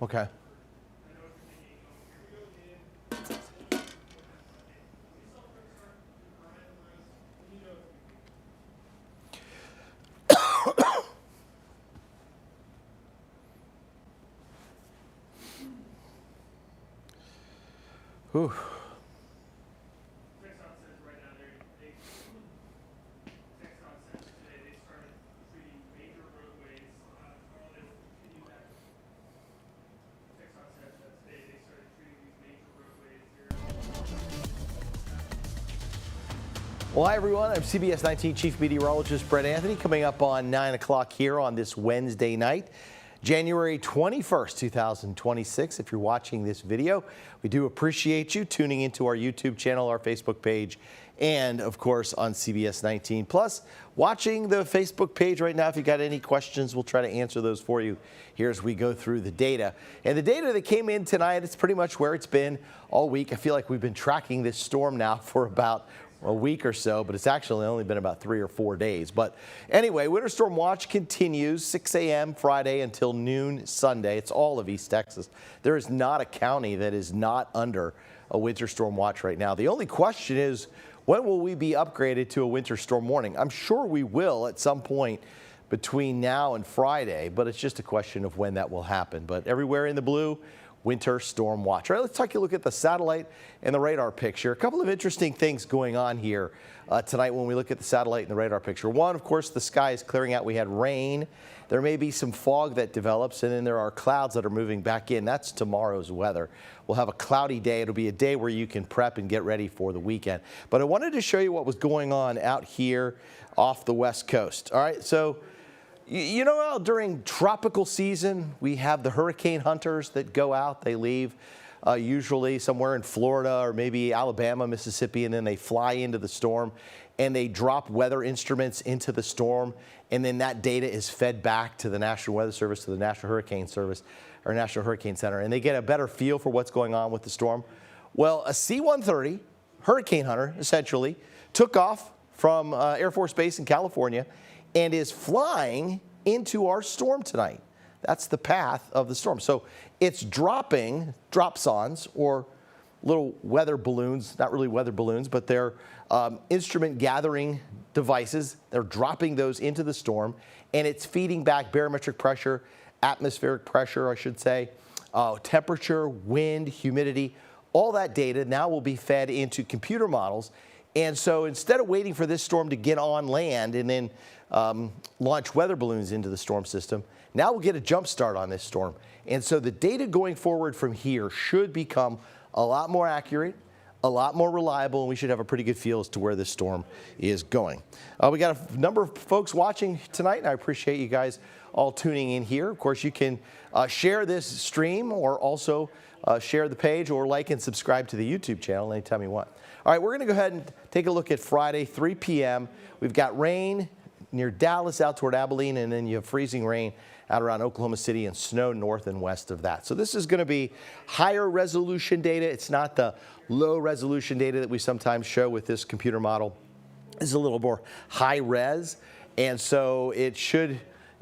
Okay. Whew. Well, hi, everyone. I'm CBS19 Chief Meteorologist Brett Anthony, coming up on 9 o'clock here on this Wednesday night, January 21st, 2026. If you're watching this video, we do appreciate you tuning into our YouTube channel, our Facebook page, and, of course, on CBS19. Plus, watching the Facebook page right now. If you got any questions, we'll try to answer those for you here as we go through the data. And the data that came in tonight, it's pretty much where it's been all week. I feel like we've been tracking this storm now for about a week or so, but it's actually only been about 3 or 4 days. But anyway, winter storm watch continues 6 a.m. Friday until noon Sunday. It's all of East Texas. There is not a county that is not under a winter storm watch right now. The only question is, when will we be upgraded to a winter storm warning? I'm sure we will at some point between now and Friday, but it's just a question of when that will happen. But everywhere in the blue, winter storm watch. All right, let's take a look at the satellite and the radar picture. A couple of interesting things going on here tonight when we look at the satellite and the radar picture. One, of course, the sky is clearing out. We had rain. There may be some fog that develops, and then there are clouds that are moving back in. That's tomorrow's weather. We'll have a cloudy day. It'll be a day where you can prep and get ready for the weekend. But I wanted to show you what was going on out here off the West Coast. All right, so you know how during tropical season we have the hurricane hunters that go out. They leave usually somewhere in Florida or maybe Alabama, Mississippi, and then they fly into the storm and they drop weather instruments into the storm, and then that data is fed back to the National Weather Service, to the National Hurricane Service or National Hurricane Center, and they get a better feel for what's going on with the storm. Well, a C-130 hurricane hunter essentially took off from Air Force Base in California and is flying into our storm tonight. That's the path of the storm. So it's dropping dropsons, or little weather balloons, not really weather balloons, but they're instrument gathering devices. They're dropping those into the storm, and it's feeding back barometric pressure, atmospheric pressure, I should say, temperature, wind, humidity. All that data now will be fed into computer models. And so instead of waiting for this storm to get on land and then launch weather balloons into the storm system, now we'll get a jump start on this storm. And so the data going forward from here should become a lot more accurate, a lot more reliable, and we should have a pretty good feel as to where this storm is going. We got a number of folks watching tonight, and I appreciate you guys all tuning in here. Of course, you can share this stream, or also share the page, or like and subscribe to the YouTube channel anytime you want. All right, we're going to go ahead and take a look at Friday, 3 p.m. We've got rain near Dallas out toward Abilene, and then you have freezing rain out around Oklahoma City and snow north and west of that. So this is going to be higher resolution data. It's not the low resolution data that we sometimes show with this computer model. This is a little more high res, and so it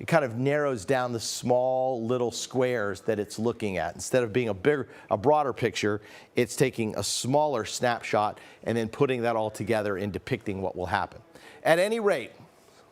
kind of narrows down the small little squares that it's looking at. Instead of being a broader picture, it's taking a smaller snapshot and then putting that all together and depicting what will happen. At any rate,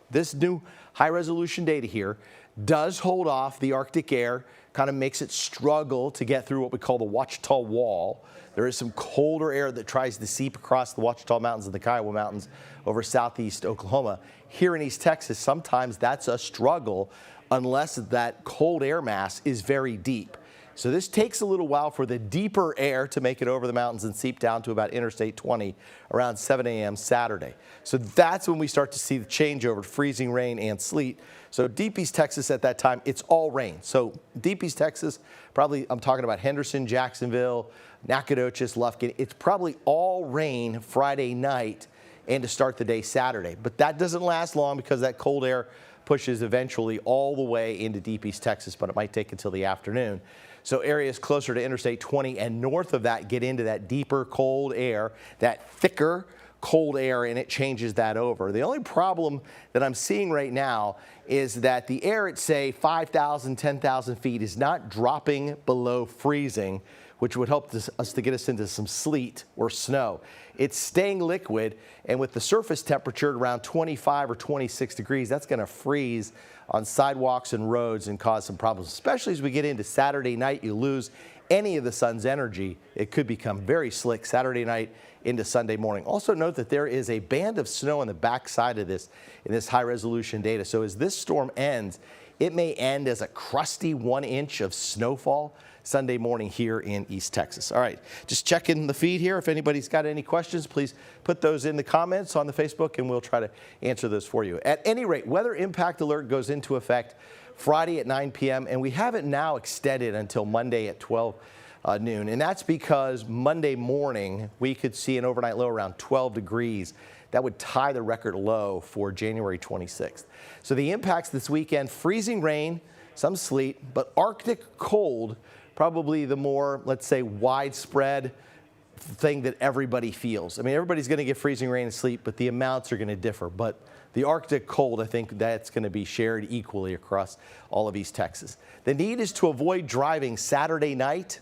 this new high resolution data here does hold off the Arctic air, kind of makes it struggle to get through what we call the Ouachita Wall. There is some colder air that tries to seep across the Ouachita Mountains and the Kiowa Mountains over southeast Oklahoma. Here in East Texas, sometimes that's a struggle unless that cold air mass is very deep. So this takes a little while for the deeper air to make it over the mountains and seep down to about Interstate 20 around 7 a.m. Saturday. So that's when we start to see the changeover to freezing rain and sleet. So deep East Texas at that time, it's all rain. So deep East Texas, probably I'm talking about Henderson, Jacksonville, Nacogdoches, Lufkin. It's probably all rain Friday night and to start the day Saturday. But that doesn't last long because that cold air pushes eventually all the way into deep East Texas, but it might take until the afternoon. So areas closer to Interstate 20 and north of that get into that deeper cold air, that thicker cold air and it changes that over. The only problem that I'm seeing right now is that the air at, say, 5,000, 10,000 feet is not dropping below freezing, which would help us to get us into some sleet or snow. It's staying liquid, and with the surface temperature around 25 or 26 degrees, that's going to freeze on sidewalks and roads and cause some problems, especially as we get into Saturday night. You lose any of the sun's energy, it could become very slick Saturday night into Sunday morning. Also note that there is a band of snow on the back side of this in this high resolution data. So as this storm ends, it may end as a crusty 1 inch of snowfall Sunday morning here in East Texas. All right, just checking the feed here. If anybody's got any questions, please put those in the comments on the Facebook and we'll try to answer those for you. At any rate, weather impact alert goes into effect Friday at 9 p.m. and we have it now extended until Monday at 12 noon. And that's because Monday morning we could see an overnight low around 12 degrees. That would tie the record low for January 26th. So the impacts this weekend: freezing rain, some sleet, but Arctic cold, probably the more, let's say, widespread thing that everybody feels. I mean, everybody's going to get freezing rain and sleet, but the amounts are going to differ. But the Arctic cold, I think that's going to be shared equally across all of East Texas. The need is to avoid driving Saturday night,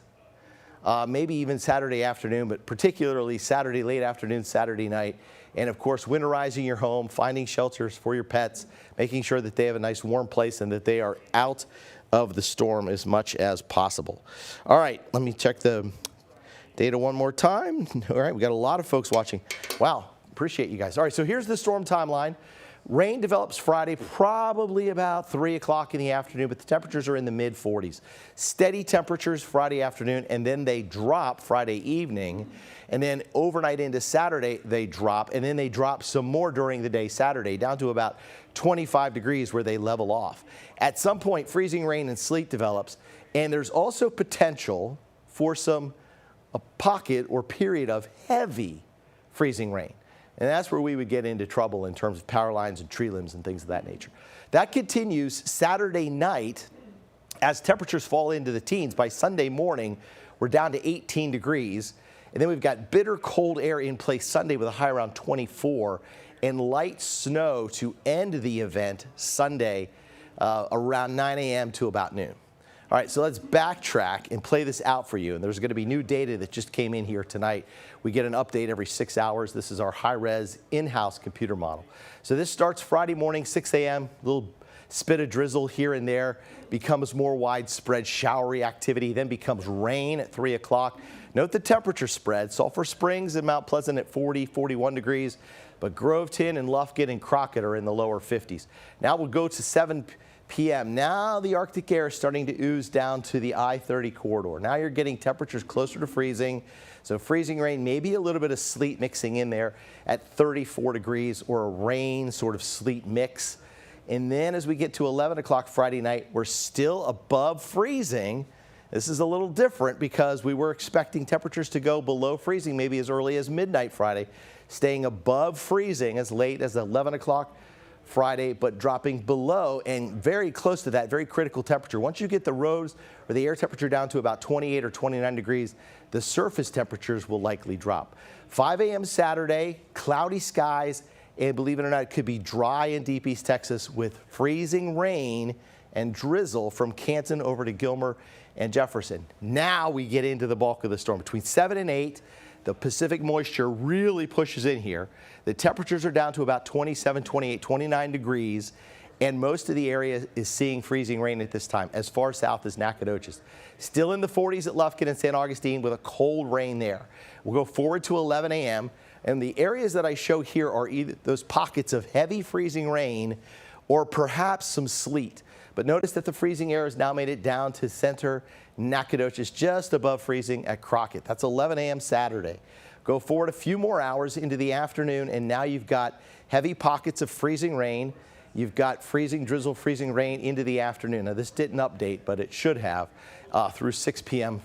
maybe even Saturday afternoon, but particularly Saturday late afternoon, Saturday night. And of course, winterizing your home, finding shelters for your pets, making sure that they have a nice warm place and that they are out of the storm as much as possible. All right, let me check the data one more time. All right, we got a lot of folks watching. Wow, appreciate you guys. All right, so here's the storm timeline. Rain develops Friday, probably about 3 o'clock in the afternoon, but the temperatures are in the mid-40s. Steady temperatures Friday afternoon, and then they drop Friday evening, and then overnight into Saturday they drop, and then they drop some more during the day Saturday, down to about 25 degrees where they level off. At some point, freezing rain and sleet develops, and there's also potential for a pocket or period of heavy freezing rain. And that's where we would get into trouble in terms of power lines and tree limbs and things of that nature. That continues Saturday night as temperatures fall into the teens. By Sunday morning, we're down to 18 degrees. And then we've got bitter cold air in place Sunday with a high around 24 and light snow to end the event Sunday around 9 a.m. to about noon. All right, so let's backtrack and play this out for you. And there's going to be new data that just came in here tonight. We get an update every 6 hours. This is our high-res in-house computer model. So this starts Friday morning, 6 a.m., little spit of drizzle here and there, becomes more widespread showery activity, then becomes rain at 3 o'clock. Note the temperature spread. Sulphur Springs and Mount Pleasant at 40, 41 degrees, but Groveton and Lufkin and Crockett are in the lower 50s. Now we'll go to 7 p.m. Now the Arctic air is starting to ooze down to the I-30 corridor. Now you're getting temperatures closer to freezing. So freezing rain, maybe a little bit of sleet mixing in there at 34 degrees, or a rain sort of sleet mix. And then as we get to 11 o'clock Friday night, we're still above freezing. This is a little different because we were expecting temperatures to go below freezing maybe as early as midnight Friday, staying above freezing as late as 11 o'clock Friday, but dropping below and very close to that very critical temperature. Once you get the roads or the air temperature down to about 28 or 29 degrees, the surface temperatures will likely drop. 5 a.m. Saturday, cloudy skies, and believe it or not, it could be dry in deep East Texas with freezing rain and drizzle from Canton over to Gilmer and Jefferson. Now we get into the bulk of the storm. Between 7 and 8, the Pacific moisture really pushes in here. The temperatures are down to about 27, 28, 29 degrees, and most of the area is seeing freezing rain at this time, as far south as Nacogdoches. Still in the 40s at Lufkin and St. Augustine with a cold rain there. We'll go forward to 11 a.m., and the areas that I show here are either those pockets of heavy freezing rain or perhaps some sleet. But notice that the freezing air has now made it down to center Nacogdoches, just above freezing at Crockett. That's 11 a.m. Saturday. Go forward a few more hours into the afternoon, and now you've got heavy pockets of freezing rain. You've got freezing drizzle, freezing rain into the afternoon. Now, this didn't update, but it should have through 6 p.m.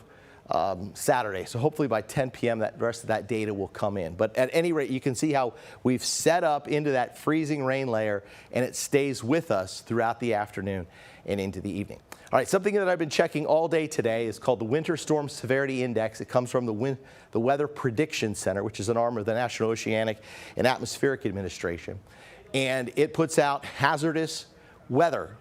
Saturday. So hopefully by 10 p.m. the rest of that data will come in. But at any rate, you can see how we've set up into that freezing rain layer, and it stays with us throughout the afternoon and into the evening. All right, something that I've been checking all day today is called the Winter Storm Severity Index. It comes from the Weather Prediction Center, which is an arm of the National Oceanic and Atmospheric Administration. And it puts out hazardous weather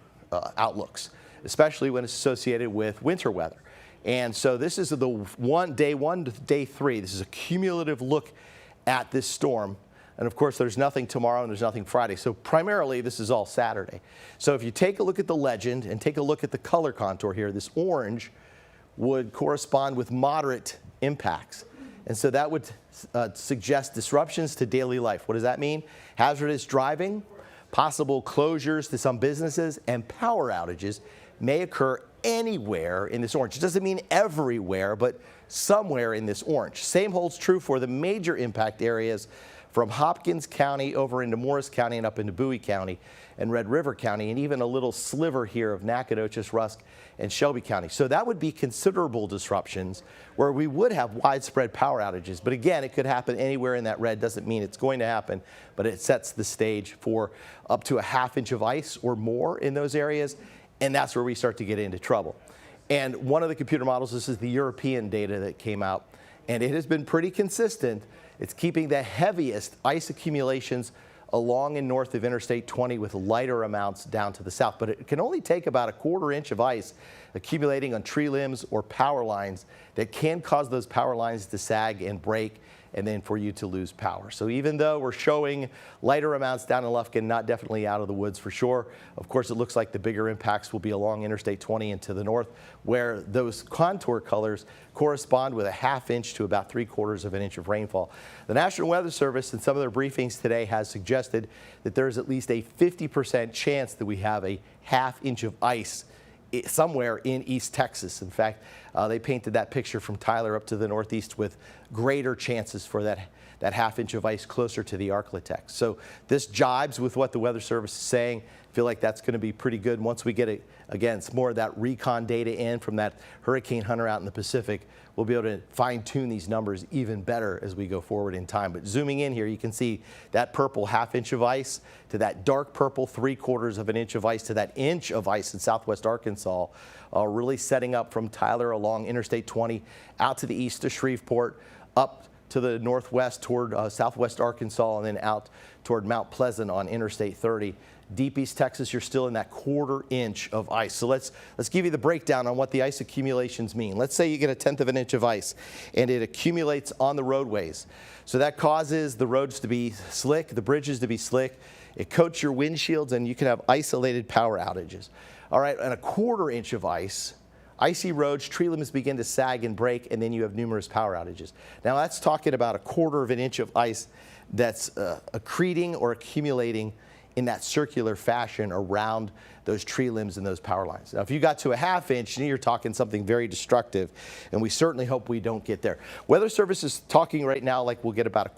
outlooks, especially when it's associated with winter weather. And so this is the day one to day three. This is a cumulative look at this storm. And of course, there's nothing tomorrow and there's nothing Friday. So primarily, this is all Saturday. So if you take a look at the legend and take a look at the color contour here, this orange would correspond with moderate impacts. And so that would suggest disruptions to daily life. What does that mean? Hazardous driving, possible closures to some businesses, and power outages may occur anywhere in this orange. It doesn't mean everywhere, but somewhere in this orange. Same holds true for the major impact areas from Hopkins County over into Morris County and up into Bowie County and Red River County, and even a little sliver here of Nacogdoches, Rusk, and Shelby County. So that would be considerable disruptions where we would have widespread power outages. But again, it could happen anywhere in that red. Doesn't mean it's going to happen, but it sets the stage for up to a ½ inch of ice or more in those areas, and that's where we start to get into trouble. And one of the computer models, this is the European data that came out, and it has been pretty consistent. It's keeping the heaviest ice accumulations along and north of Interstate 20 with lighter amounts down to the south. But it can only take about a ½ inch of ice accumulating on tree limbs or power lines that can cause those power lines to sag and break, and then for you to lose power. So even though we're showing lighter amounts down in Lufkin, not definitely out of the woods for sure. Of course, it looks like the bigger impacts will be along Interstate 20 and to the north, where those contour colors correspond with a ½ inch to about ¾ of an inch of rainfall. The National Weather Service in some of their briefings today has suggested that there's at least a 50% chance that we have a ½ inch of ice somewhere in East Texas. In fact, they painted that picture from Tyler up to the northeast with greater chances for that ½ inch of ice closer to the Arklatex. So this jibes with what the Weather Service is saying. I feel like that's going to be pretty good once we get it. Again, it's more of that recon data in from that Hurricane Hunter out in the Pacific. We'll be able to fine-tune these numbers even better as we go forward in time. But zooming in here, you can see that purple ½ inch of ice to that dark purple ¾ of an inch of ice to that inch of ice in southwest Arkansas, really setting up from Tyler along Interstate 20 out to the east to Shreveport, up to the northwest toward southwest Arkansas, and then out toward Mount Pleasant on Interstate 30. Deep East Texas, you're still in that ½ inch of ice. So let's give you the breakdown on what the ice accumulations mean. Let's say you get a 1/10 of an inch of ice and it accumulates on the roadways. So that causes the roads to be slick, the bridges to be slick. It coats your windshields and you can have isolated power outages. All right, and a ½ inch of ice, icy roads, tree limbs begin to sag and break, and then you have numerous power outages. Now that's talking about a ½ of an inch of ice that's accreting or accumulating in that circular fashion around those tree limbs and those power lines. Now, if you got to a ½ inch, you're talking something very destructive, and we certainly hope we don't get there. Weather Service is talking right now like we'll get about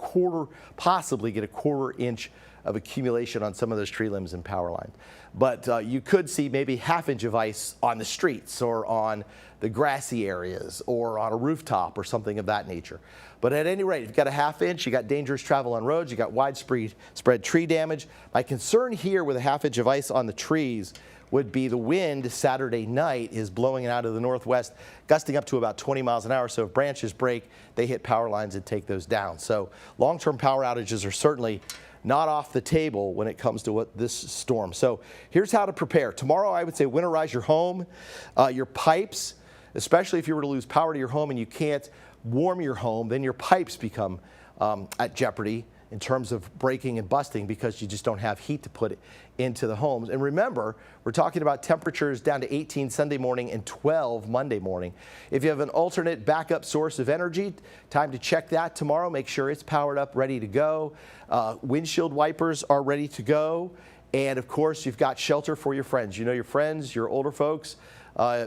possibly get a ½ inch of accumulation on some of those tree limbs and power lines. But you could see maybe ½ inch of ice on the streets or on the grassy areas or on a rooftop or something of that nature. But at any rate, if you've got a ½ inch, you got dangerous travel on roads, you got widespread tree damage. My concern here with a ½ inch of ice on the trees would be the wind Saturday night is blowing it out of the northwest, gusting up to about 20 miles an hour. So if branches break, they hit power lines and take those down. So long-term power outages are certainly not off the table when it comes to what this storm. So here's how to prepare. Tomorrow, I would say winterize your home, your pipes, especially if you were to lose power to your home and you can't warm your home, then your pipes become at jeopardy in terms of breaking and busting because you just don't have heat to put it into the homes. And remember, we're talking about temperatures down to 18 Sunday morning and 12 Monday morning. If you have an alternate backup source of energy, time to check that tomorrow. Make sure it's powered up, ready to go. Windshield wipers are ready to go. And of course, you've got shelter for your friends. You know your friends, your older folks,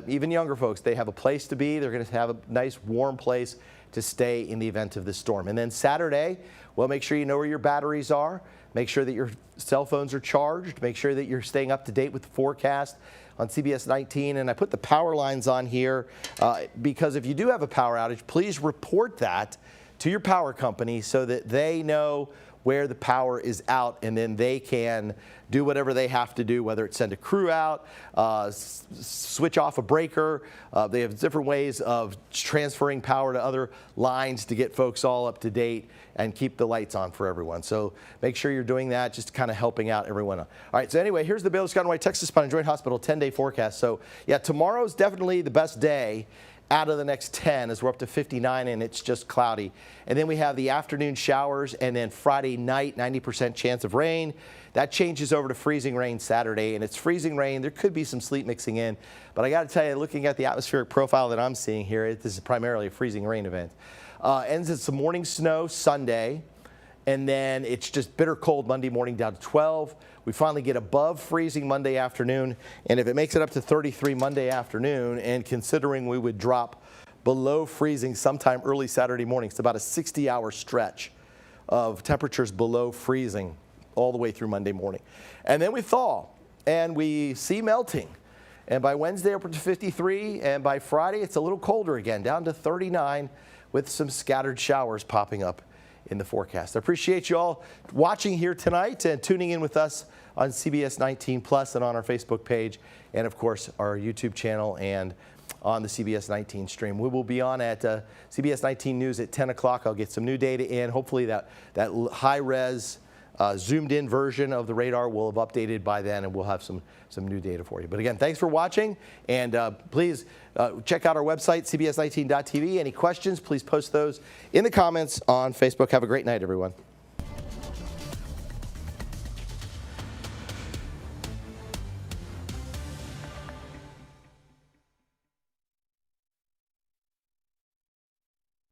even younger folks, they have a place to be. They're going to have a nice warm place to stay in the event of this storm. And then Saturday, well, make sure you know where your batteries are. Make sure that your cell phones are charged. Make sure that you're staying up to date with the forecast on CBS19. And I put the power lines on here because if you do have a power outage, please report that to your power company so that they know where the power is out, and then they can do whatever they have to do, whether it's send a crew out, switch off a breaker. They have different ways of transferring power to other lines to get folks all up to date and keep the lights on for everyone. So make sure you're doing that, just kind of helping out everyone. All right, so anyway, here's the Baylor Scott & White Texas Spine and Joint Hospital 10-day forecast. So yeah, tomorrow's definitely the best day out of the next 10 as we're up to 59 and it's just cloudy. And then we have the afternoon showers, and then Friday night, 90% chance of rain. That changes over to freezing rain Saturday, and it's freezing rain. There could be some sleet mixing in, but I got to tell you, looking at the atmospheric profile that I'm seeing here, this is primarily a freezing rain event. Ends in some morning snow Sunday, and then it's just bitter cold Monday morning down to 12. We finally get above freezing Monday afternoon, and if it makes it up to 33 Monday afternoon, and considering we would drop below freezing sometime early Saturday morning, it's about a 60-hour stretch of temperatures below freezing all the way through Monday morning. And then we thaw, and we see melting. And by Wednesday, up to 53, and by Friday, it's a little colder again, down to 39, with some scattered showers popping up in the forecast. I appreciate you all watching here tonight and tuning in with us on CBS 19 Plus and on our Facebook page, and of course our YouTube channel and on the CBS 19 stream. We will be on at CBS 19 News at 10 o'clock. I'll get some new data in. Hopefully that high-res zoomed in version of the radar will have updated by then, and we'll have some new data for you. But again, thanks for watching, and please check out our website, cbs19.tv. Any questions, please post those in the comments on Facebook. Have a great night, everyone.